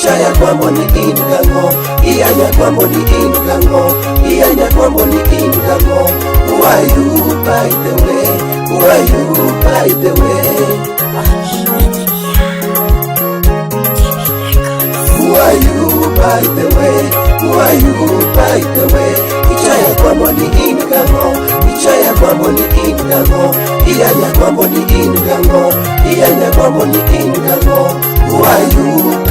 Ichaya kwambo ni ingango, iyanya kwambo ni ingango, iyanya kwambo ni ingango. Who are you by the way? Who are you by the way? Who are you by the way? Who are you by the way? Ichaya kwambo ni ingango, ichaya kwambo ni ingango, iyanya kwambo ni ingango, iyanya kwambo ni ingango. Who are you?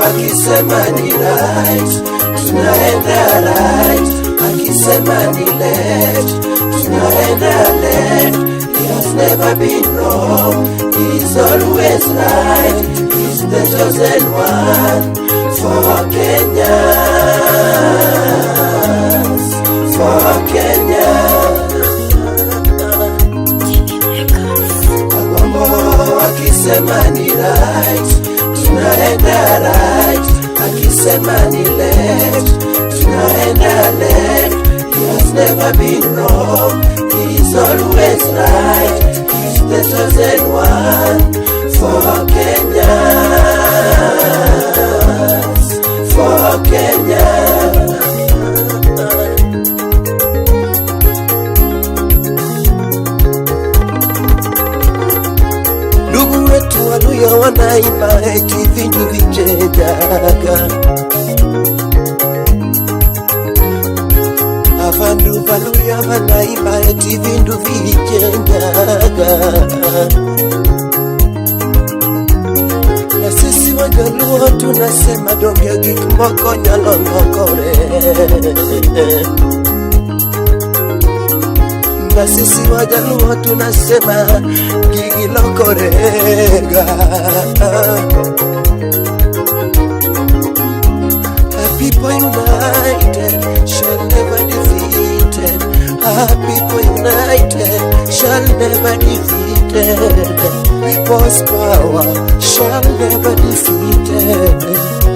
Akisema ni right, tunaenda right. Akisema ni left, tunaenda left. He has never been wrong, he's always right. He's the chosen one for Kenya, for Kenya. Akisema ni right, tunaenda right. Akisema ni left, tunaenda left. He has never been wrong, he's always right. He's the chosen one for Kenya, for Kenya. Waluya wanaimba eti vindu vijendaga, avandu waluya wanaimba eti vindu vijendaga. Na sisi Wajaluo tunasema donge gikmoko nyalo lokore. Na sisi Wajaluo tunasema gigi lokorega. A people united shall never defeated. A people united shall never defeated. People's power shall never defeated.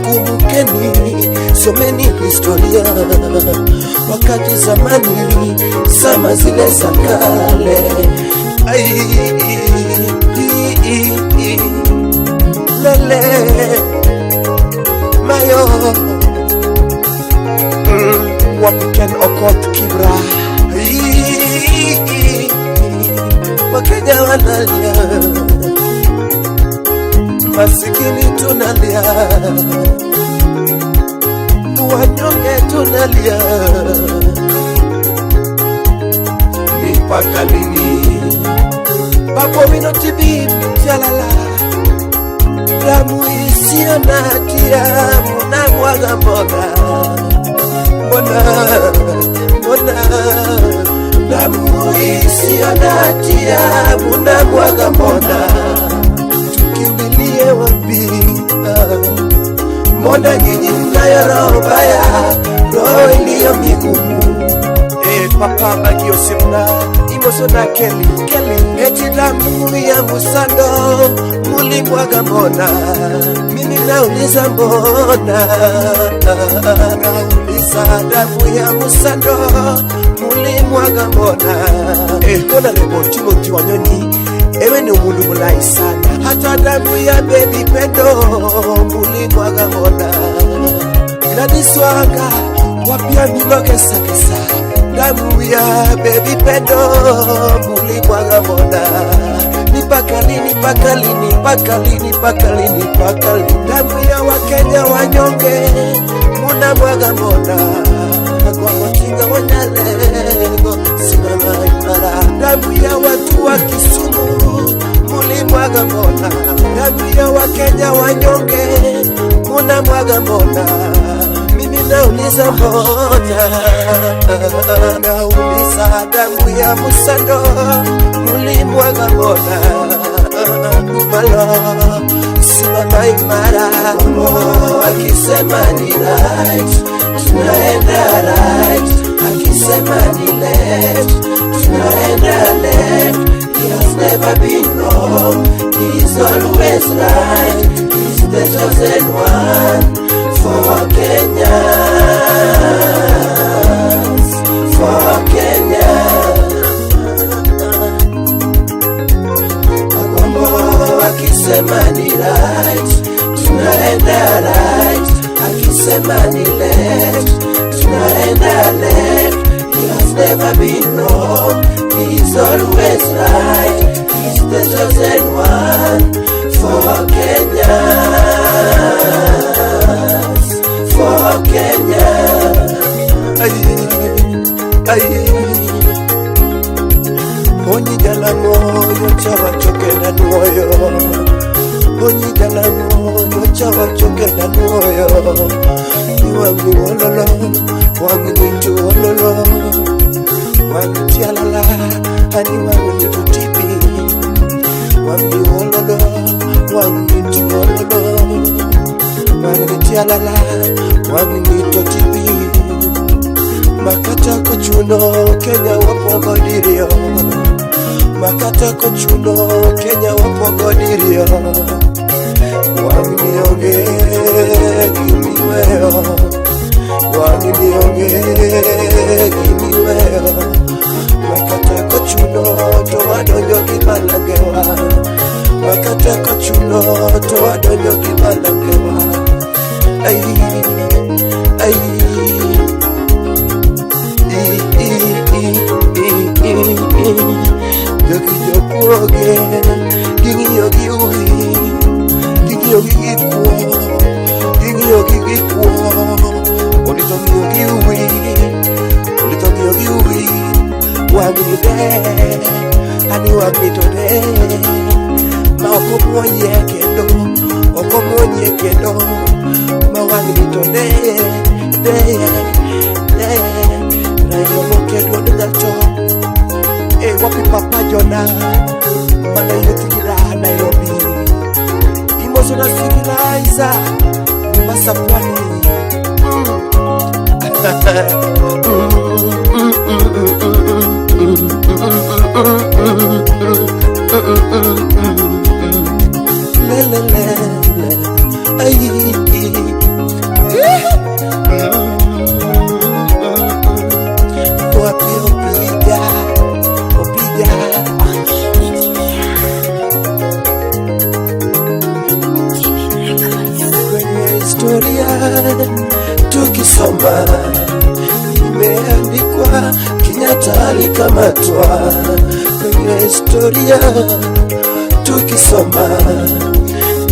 Kumukeni so many historia, wakati zamani sama zile za kale. Lele mayo Wapiken Okot Kibra, Wakenya wanalia, masikini tunalia, wanyonge tunalia. Mpaka lini Babo wino tibi jalala, damu isiyo na hatia mnamwaga mbona, mbona damu isiyo na hatia mnamwaga mbona. Tukimbilie wapi? Mbona nyinyi mnayo roho mbaya, roho iliyo migumu? Papa bagio simna imoso na Kelly eti damu ya Musando mulimwaga mbona. Mimi nauliza mbona, nauliza damu ya Musando mulimwaga mbona. Mbona lebo Timothy Wanyoni, ewe ni umundu mulai sana. Hata damu ya Baby Pendo mulimwaga mbona. Nadiswanga wapia niloke sakisa, damu ya Baby Pendo mulimwaga mbona. Nipaka lini, paka lini, paka lini, paka lini, paka lini. Damu ya Wakenya wanyonge munamwaga mbona. Kwa motinga wanyalego simama imara. Damu ya watu wa Kisumu mulimwaga mbona. Damu ya Wakenya wanyonge munamwaga mbona. Nauliza mbona, nauliza damu ya Musando mulimwaga mbona. Kumalo simama imara. Akisema ni right, tunaenda right. Akisema ni left, tunaenda left. He has never been wrong, he's always right. He's the chosen one for Kenya, for Kenya. never been wrong. He's always right. He's the chosen one for Kenya. For Kenya. Onyi jala moyo chawa chokena nuoyo. Onyi jala moyo chawa chokena nuoyo. Wangi wololo, wangi nitu wololo. Wangi tialala, ani wangi nitu tipi. Wangi wololo, wangi nitu wololo. Wangi tialala, wangi nitu tipi. Makata kochuno, Kenya wapogo dirio. Makata kochuno, Kenya wapogo dirio. Wangi nionge gimiweo. Wangi nionge gimiweo. Makata kochuno, towa donyo gibalangewa. Makata kochuno, towa donyo gibalangewa. Ay, ay. Yogi yogi yogi yogi yogi yogi wangi de ani wangi to de ma okomonye kendo ma wangi to de na yomoke do ndacho wapi Papa Jona mana yutikira Nairobi imozo na sikiliza Masapwani lelele ay wapi historia tukisoma imeandikwa Kenyatta alikamatwa. Kwenye historia tukisoma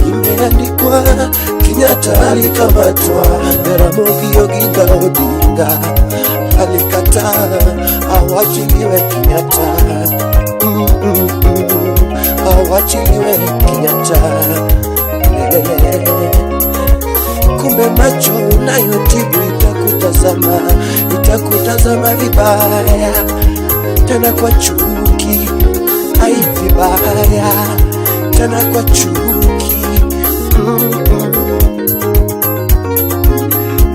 imeandikwa Kenyatta alikamatwa. Jaramogi Oginga Odinga alikataa awachiliwe Kenyatta. Awachiliwe Kenyatta. Kumbe macho unayotibu itakutazama vibaya, tena kwa chuki. Ai vibaya, tena kwa chuki.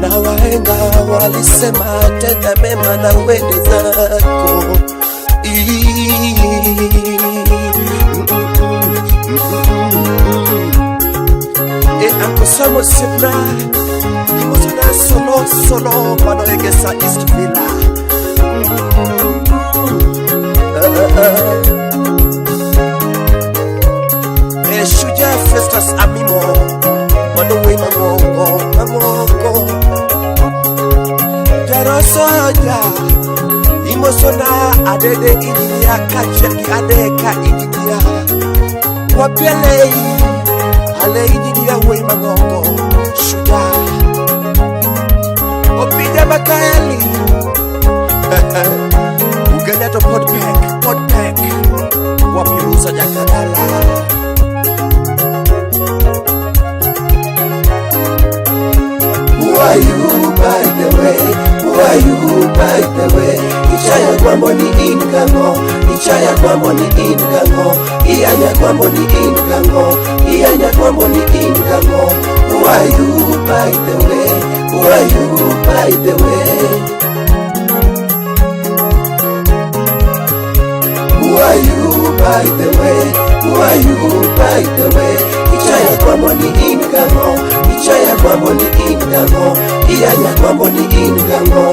Na wahenga walisema tenda mema na uende zako. Akosamo sepra imosona solo mano egesa East Villa. Shujaa Festus Amimo mano we mamongo Jarosoja imosona adede idiya kacheki adeka idiya wapielei ale idiya we mamongo Shujaa opide bakayali ugenya to podpek wapiruza jakadala. Who are you by the way? Who are you by the way? Ichaya kwambo ni ingango, ichaya kwambo ni ingango, iyanya kwambo ni ingango, iyanya kwambo ni ingango. Who are you by the way? Who are you by the way? Who are you by the way? Who are you by the way? Ichaya kwambo ni ingango, ichaya kwambo ni ingango, iyanya kwambo ni ingango,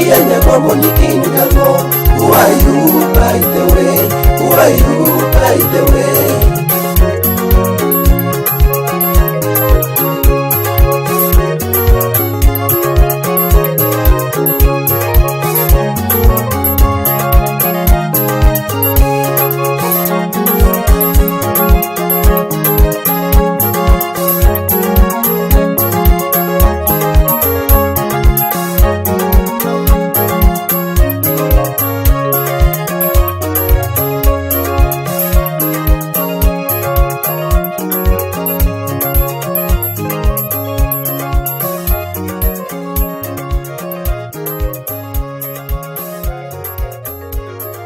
iyanya kwambo ni ingango. Who are you by the way? Who are you by the way?